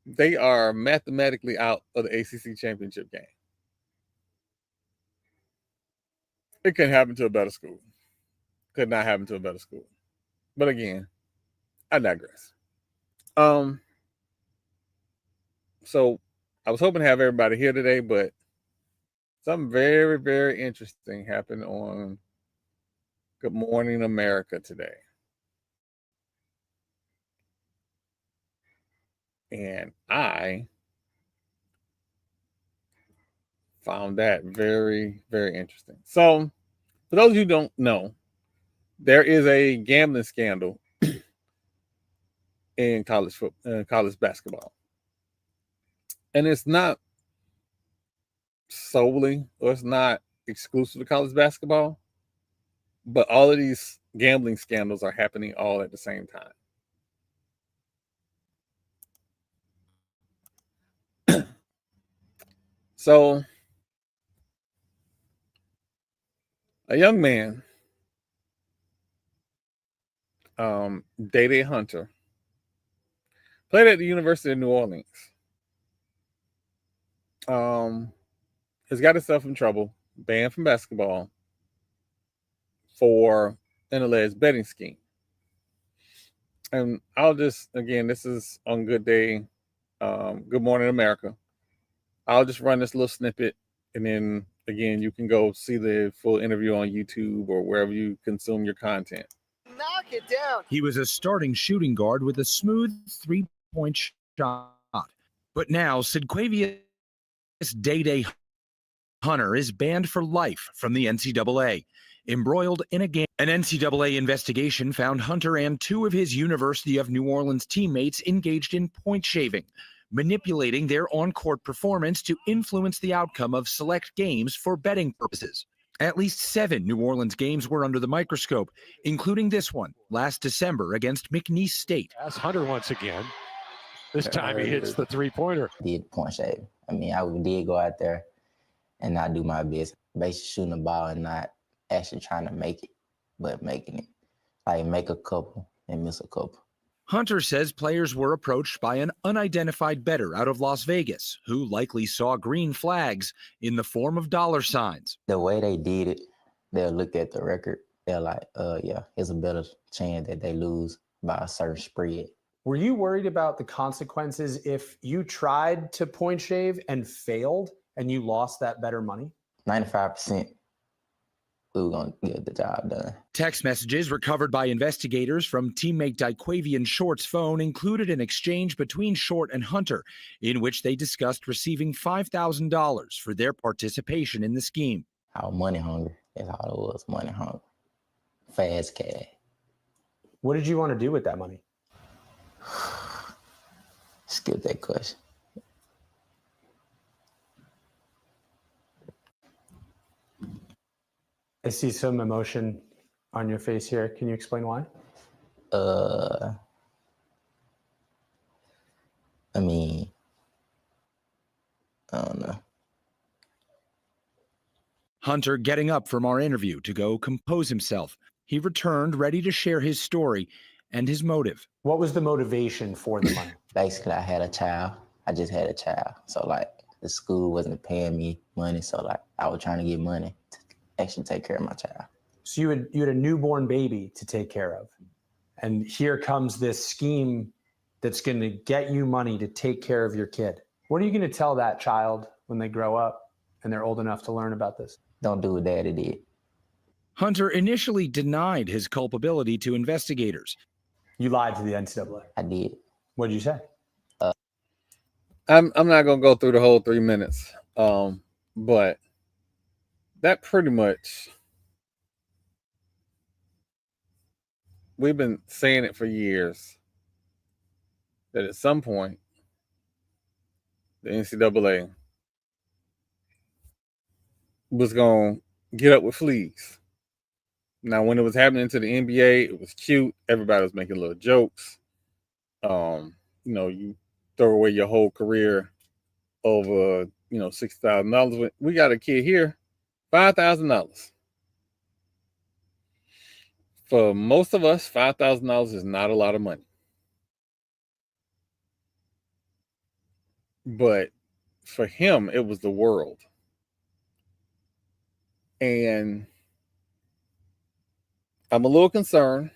they are mathematically out of the ACC championship game. It couldn't happen to a better school. Could not happen to a better school. But again, I digress. So I was hoping to have everybody here today, but something very, very interesting happened on Good Morning America today. And I found that very, very interesting. So, for those of you who don't know, there is a gambling scandal in college basketball. And it's not solely, or it's not exclusive to college basketball, but all of these gambling scandals are happening all at the same time. So, a young man, Dae Dae Hunter, played at the University of New Orleans. Has got himself in trouble, banned from basketball for an alleged betting scheme. And I'll just, again, this is on Good Day, Good Morning America. I'll just run this little snippet, and then again, you can go see the full interview on YouTube or wherever you consume your content. Knock it down. He was a starting shooting guard with a smooth three-point shot. But now, Sidquavius Dae Dae Hunter is banned for life from the NCAA. Embroiled in a game, an NCAA investigation found Hunter and two of his University of New Orleans teammates engaged in point shaving, manipulating their on-court performance to influence the outcome of select games for betting purposes. At least 7 New Orleans games were under the microscope, including this one last December against McNeese State. That's Hunter once again. This time he hits the three-pointer. Did point shave. I mean, I did go out there and not do my best, basically shooting the ball and not actually trying to make it, but making it. Like make a couple and miss a couple. Hunter says players were approached by an unidentified bettor out of Las Vegas who likely saw green flags in the form of dollar signs. The way they did it, they'll look at the record. They're like, yeah, there's a better chance that they lose by a certain spread. Were you worried about the consequences if you tried to point shave and failed and you lost that better money? 95%. We were going to get the job done. Text messages recovered by investigators from teammate Daquavian Short's phone included an exchange between Short and Hunter in which they discussed receiving $5,000 for their participation in the scheme. I was money hungry. That's all it was, money hungry. Fast cash. What did you want to do with that money? Skip that question. I see some emotion on your face here. Can you explain why? I mean, I don't know. Hunter getting up from our interview to go compose himself. He returned ready to share his story and his motive. What was the motivation for the money? Basically, I had a child. I just had a child. So, like, the school wasn't paying me money. So, like, I was trying to get money to actually take care of my child. So you had a newborn baby to take care of. And here comes this scheme that's going to get you money to take care of your kid. What are you going to tell that child when they grow up and they're old enough to learn about this? Don't do what daddy did. Hunter initially denied his culpability to investigators. You lied to the NCAA. I did. What did you say? I'm not gonna go through the whole 3 minutes, but that pretty much, we've been saying it for years that at some point the NCAA was gonna get up with fleas. Now, when it was happening to the NBA, it was cute. Everybody was making little jokes. You throw away your whole career over, $6,000. We got a kid here, $5,000. For most of us, $5,000 is not a lot of money. But for him, it was the world. And I'm a little concerned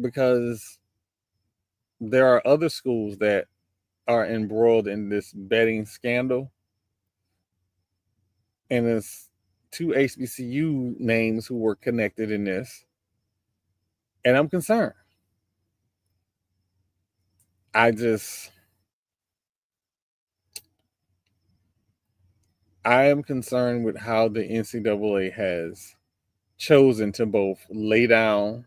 because there are other schools that are embroiled in this betting scandal. And there's 2 HBCU names who were connected in this. And I'm concerned. I am concerned with how the NCAA has chosen to both lay down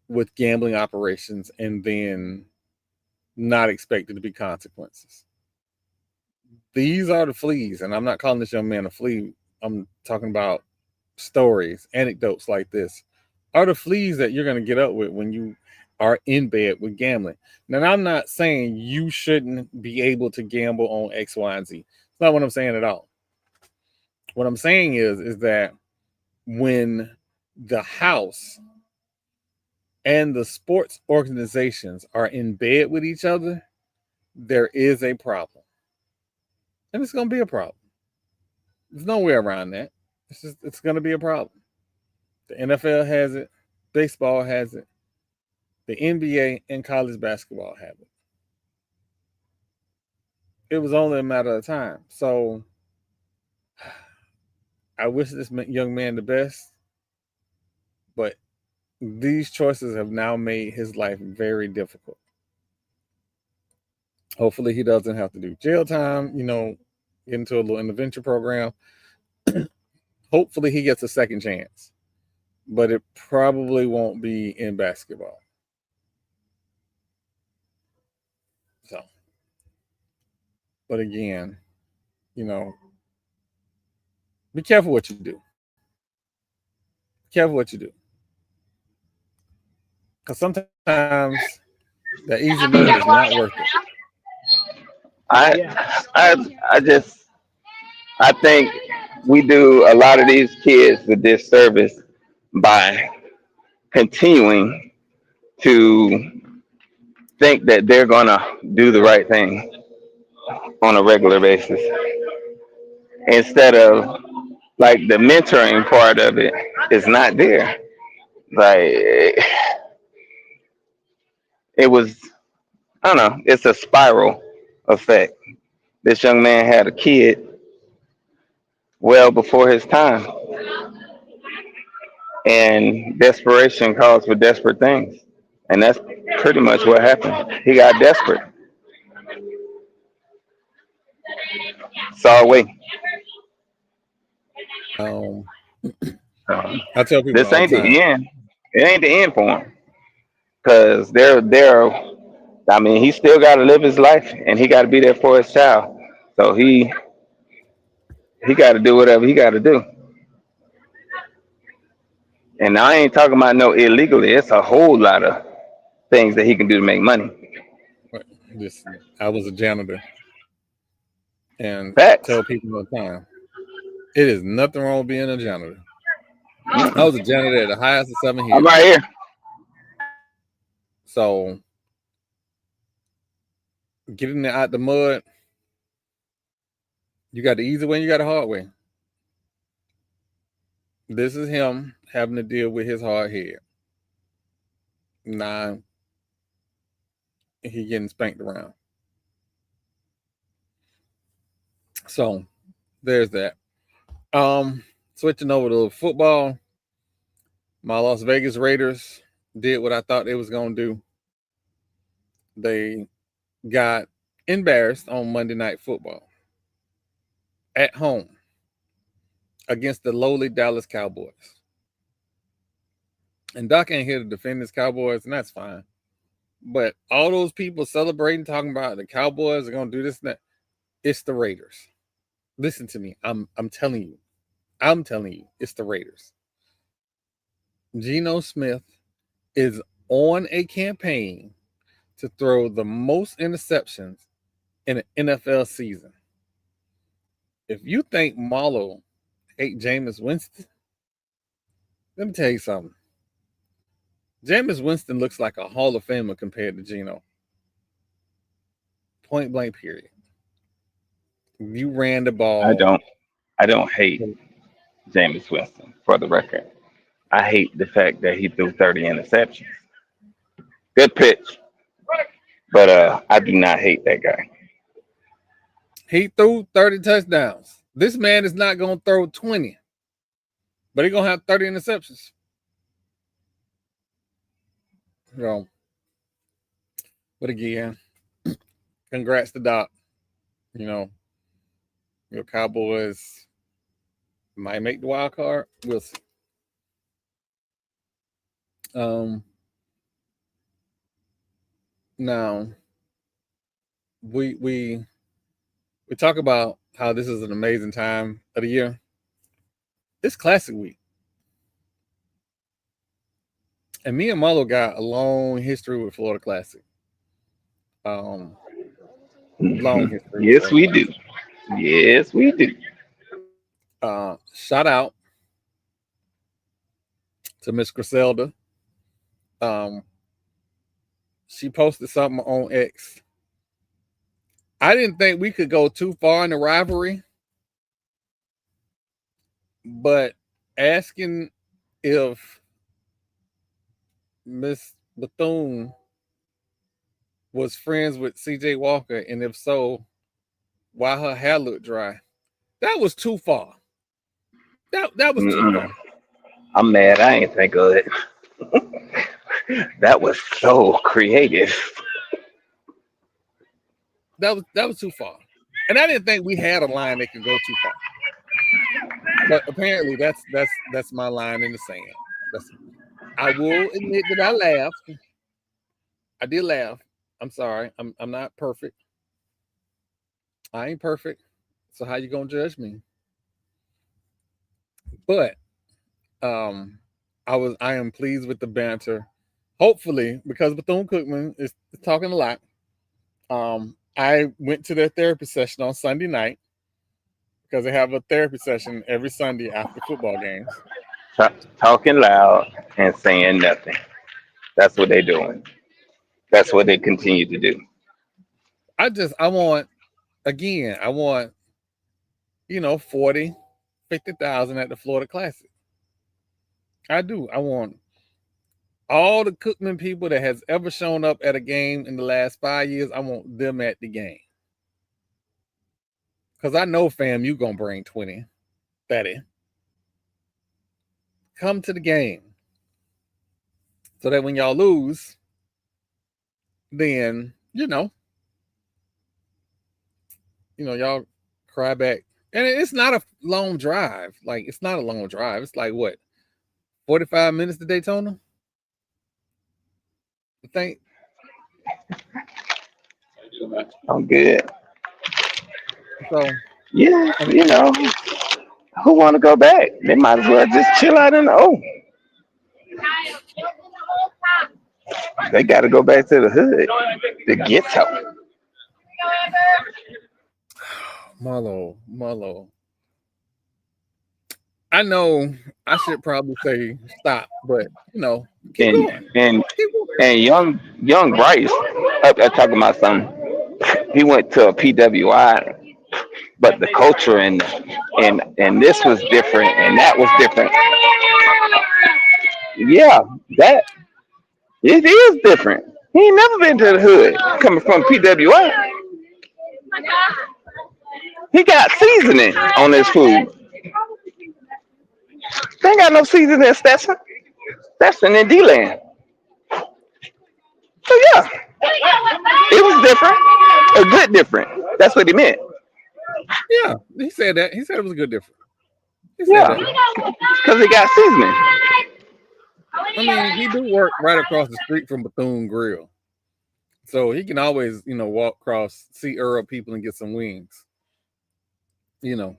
with gambling operations and then not expect it to be consequences. These are the fleas, and I'm not calling this young man a flea. I'm talking about stories, anecdotes like this are the fleas that you're going to get up with when you are in bed with gambling. Now, I'm not saying you shouldn't be able to gamble on X, Y, and Z. It's not what I'm saying at all. What I'm saying is that when the house and the sports organizations are in bed with each other, there is a problem. And it's going to be a problem. There's no way around that. It's going to be a problem. The NFL has it. Baseball has it. The NBA and college basketball have it. It was only a matter of time. So I wish this young man the best, but these choices have now made his life very difficult. Hopefully he doesn't have to do jail time, get into a little intervention program. Hopefully he gets a second chance, but it probably won't be in basketball. So, but again, be careful what you do. Be careful what you do. Because sometimes that easy move is not worth it. I think we do a lot of these kids a disservice by continuing to think that they're gonna do the right thing on a regular basis instead of like the mentoring part of it is not there. Like it was, I don't know, it's a spiral effect. This young man had a kid well before his time, and desperation calls for desperate things, and that's pretty much what happened. He got desperate. Saw a way. I tell people This all ain't the the time. end. It ain't the end for him, because I mean, he still got to live his life, and he got to be there for his child. So he got to do whatever he got to do. And I ain't talking about no illegally. It's a whole lot of things that he can do to make money. I was a janitor, and Facts. tell people all the time, it is nothing wrong with being a janitor. I was a janitor at the highest of 7 Hills. I'm right here. So getting there out the mud, you got the easy way and you got the hard way. This is him having to deal with his hard head. Nah, he getting spanked around. So there's that. Switching over to football, my Las Vegas Raiders did what I thought they was gonna do. They got embarrassed on Monday Night Football at home against the lowly Dallas Cowboys. And Doc ain't here to defend his Cowboys, and that's fine. But all those people celebrating, talking about the Cowboys are gonna do this and that, it's the Raiders. Listen to me. I'm telling you. It's the Raiders. Geno Smith is on a campaign to throw the most interceptions in an NFL season. If you think Marlo hate Jameis Winston, let me tell you something. Jameis Winston looks like a Hall of Famer compared to Geno. Point blank, period. You ran the ball. I don't hate Jameis Winston, for the record. I hate the fact that he threw 30 interceptions. Good pitch. But I do not hate that guy. He threw 30 touchdowns. This man is not going to throw 20, but he's going to have 30 interceptions. So, But again, congrats to Doc. You know, your Cowboys might make the wild card. We'll see. Now we talk about how this is an amazing time of the year. It's Classic Week. And me and Marlo got a long history with Florida Classic. Long history. Yes, we do. Yes, we do. Shout out to Miss Griselda. She posted something on X. I didn't think we could go too far in the rivalry, but asking if Miss Bethune was friends with CJ Walker, and if so, why her hair looked dry. That was too far. That was too far. I'm mad. I ain't think of it. That was so creative. That was too far. And I didn't think we had a line that could go too far. But apparently that's my line in the sand. I will admit that I laughed. I did laugh. I'm sorry. I'm not perfect. I ain't perfect. So how you gonna judge me? But I am pleased with the banter. Hopefully, because Bethune-Cookman is talking a lot. I went to their therapy session on Sunday night because they have a therapy session every Sunday after football games. Talking loud and saying nothing. That's what they're doing. That's what they continue to do. I want 40, 50,000 at the Florida Classic. I do. I want all the Cookman people that has ever shown up at a game in the last 5 years. I want them at the game. Because I know, fam, you going to bring 20, 30. Come to the game. So that when y'all lose, then, y'all cry back. And it's not a long drive. Like, it's not a long drive. It's like, what, 45 minutes to Daytona? I think. I'm good. So, yeah, who want to go back? They might as well just chill out in the O. They got to go back to the hood, the ghetto. Marlo. I know I should probably say stop, but keep going. And young Bryce, I'm talking about something. He went to a PWI, but the culture and this was different and that was different. Yeah, that it is different. He ain't never been to the hood coming from PWI. He got seasoning on his food. They ain't got no seasoning in Stetson. Stetson in D-Land. So yeah, it was different. A good different. That's what he meant. Yeah, he said that. He said it was a good difference. Yeah, because he got seasoning. I mean, he do work right across the street from Bethune Grill. So he can always, walk across, see Earl people and get some wings. And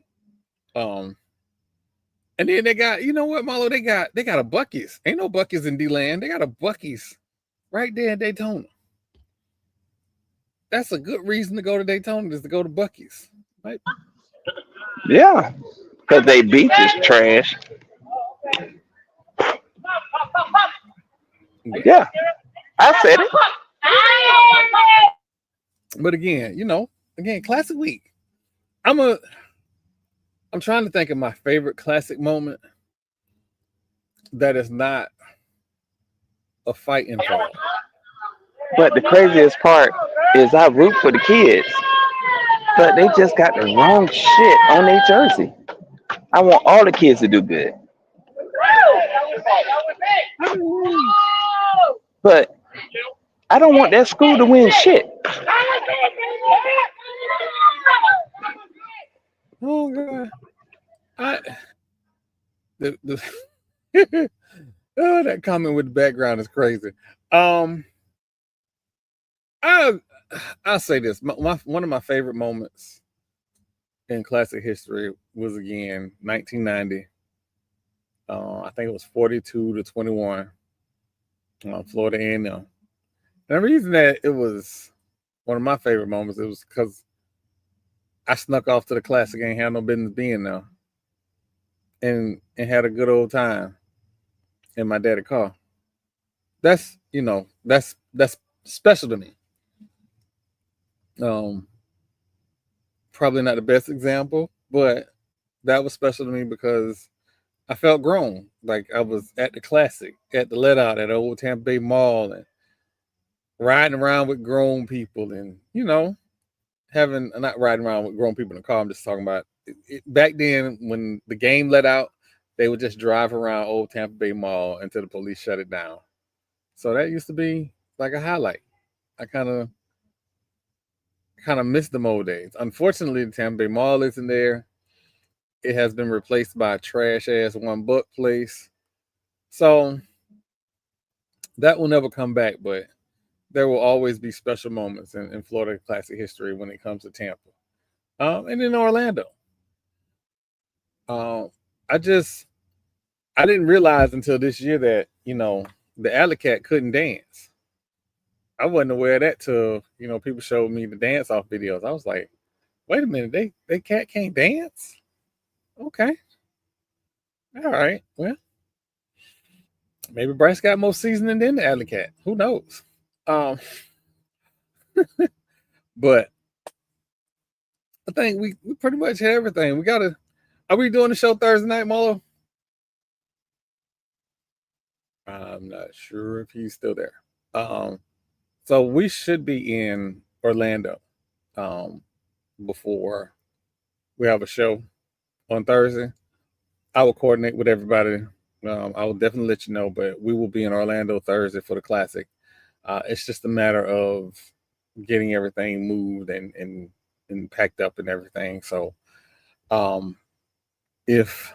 then they got, Marlo, they got a Buc-ee's. Ain't no Buc-ee's in D-Land. They got a Buc-ee's right there in Daytona. That's a good reason to go to Daytona, is to go to Buc-ee's. Right? Yeah, because they beach is trash. Yeah, I said it. But again, Classic Week. I'm trying to think of my favorite Classic moment that is not a fight involved. But the craziest part is I root for the kids, but they just got the wrong shit on their jersey. I want all the kids to do good. But I don't want that school to win shit. Oh God. The oh, that comment with the background is crazy. I'll say this. One of my favorite moments in classic history was again 1990. I think it was 42-21 on Florida A&M. And the reason that it was one of my favorite moments, it was because I snuck off to the classic, ain't had no business being there, and had a good old time in my daddy's car. That's that's special to me. Probably not the best example, but that was special to me because I felt grown. Like I was at the classic, at the let out at Old Tampa Bay Mall, and riding around with grown people, and not riding around with grown people in the car. I'm just talking about back then when the game let out, they would just drive around Old Tampa Bay Mall until the police shut it down. So that used to be like a highlight. I kind of miss them old days. Unfortunately, the Tampa Bay Mall isn't there. It has been replaced by a trash ass $1 place. So that will never come back, but there will always be special moments in Florida classic history when it comes to Tampa. And in Orlando. I didn't realize until this year that, the Alley Cat couldn't dance. I wasn't aware of that till, people showed me the dance off videos. I was like, wait a minute, they cat can't dance? Okay. All right. Well, maybe Bryce got more seasoning than the Alley Cat. Who knows? But I think we pretty much had everything. Are we doing the show Thursday night, Molo? I'm not sure if he's still there. So we should be in Orlando before we have a show on Thursday. I will coordinate with everybody. I will definitely let you know, but we will be in Orlando Thursday for the Classic. It's just a matter of getting everything moved and packed up and everything. So if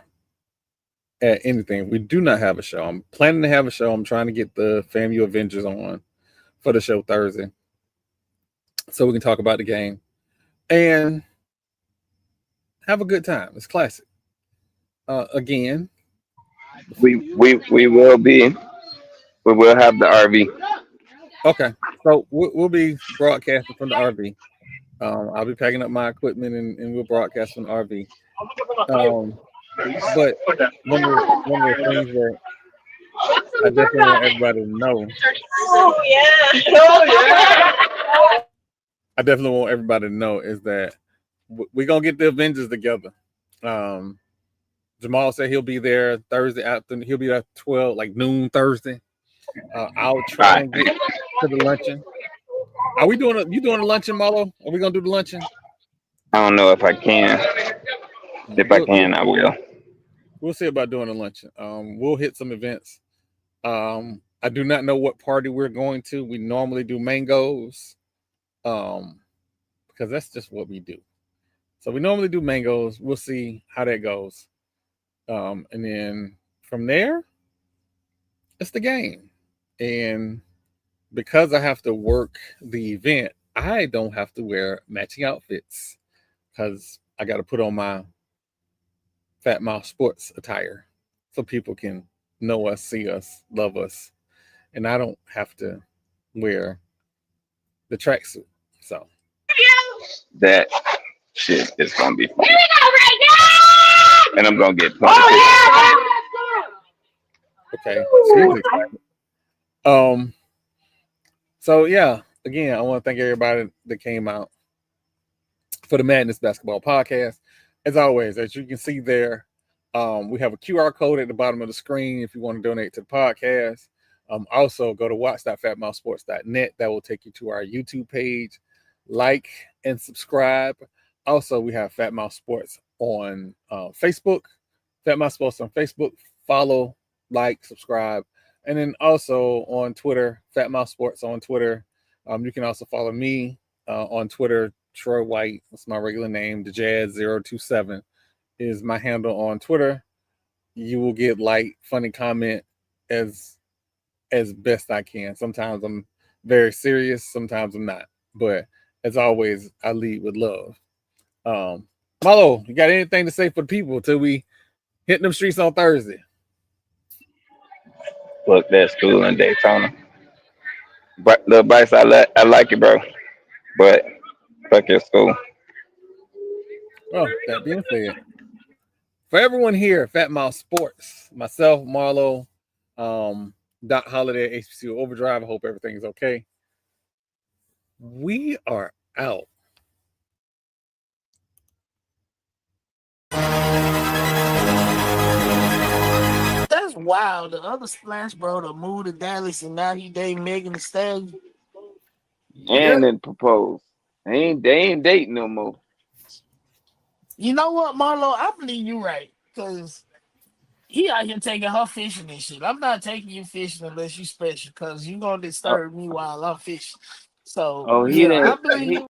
at anything, we do not have a show. I'm planning to have a show. I'm trying to get the FAMU Avengers on for the show Thursday so we can talk about the game and have a good time. It's classic. Again, We will have the RV. okay. So we'll be broadcasting from the RV. I'll be packing up my equipment and we'll broadcast from the RV. But one of the things that I definitely want everybody to know. Oh yeah. I definitely want everybody to know is that we're gonna get the Avengers together. Jamal said he'll be there Thursday afternoon. He'll be there 12, like noon Thursday. I'll try and get to the luncheon. Are we doing you doing the luncheon, Marlo? Are we gonna do the luncheon? I don't know if I can. If I can, I will. We'll see about doing a luncheon. We'll hit some events. I do not know what party we're going to. We normally do mangoes, because that's just what we do. So we normally do mangoes. We'll see how that goes. And then from there, it's the game. And because I have to work the event, I don't have to wear matching outfits because I got to put on my Fat Mouth Sports attire so people can know us, see us, love us. And I don't have to wear the tracksuit. So that shit is gonna be fun. And I'm gonna get punched. Okay. So yeah, again, I want to thank everybody that came out for the Madness Basketball Podcast. As always, as you can see there, we have a QR code at the bottom of the screen if you want to donate to the podcast. Also, go to watch.fatmouthsports.net. That will take you to our YouTube page. Like and subscribe. Also, we have Fat Mouth Sports on Facebook. Fat Mouth Sports on Facebook. Follow, like, subscribe. And then also on Twitter, Fat Mouth Sports on Twitter. You can also follow me on Twitter, Troy White. That's my regular name. The Jazz 027 is my handle on Twitter. You will get light, funny comment as best I can. Sometimes I'm very serious, sometimes I'm not. But as always, I lead with love. Marlo, you got anything to say for the people till we hit them streets on Thursday? Look, that school in Daytona. But little Bryce, I like it, bro. But fuck your school. Well, that being said, for everyone here at Fat Mouth Sports, myself, Marlo, Doc Holiday, HBCU Overdrive, I hope everything's okay. We are out. That's wild. The other Splash Bro to move to Dallas and now he dating Megan Thee Stallion. And then propose. They ain't dating no more. You know what, Marlo? I believe you right. Because he out here taking her fishing and shit. I'm not taking you fishing unless you special because you're going to disturb me while I'm fishing. So, Oh, he yeah, I didn't. believe you.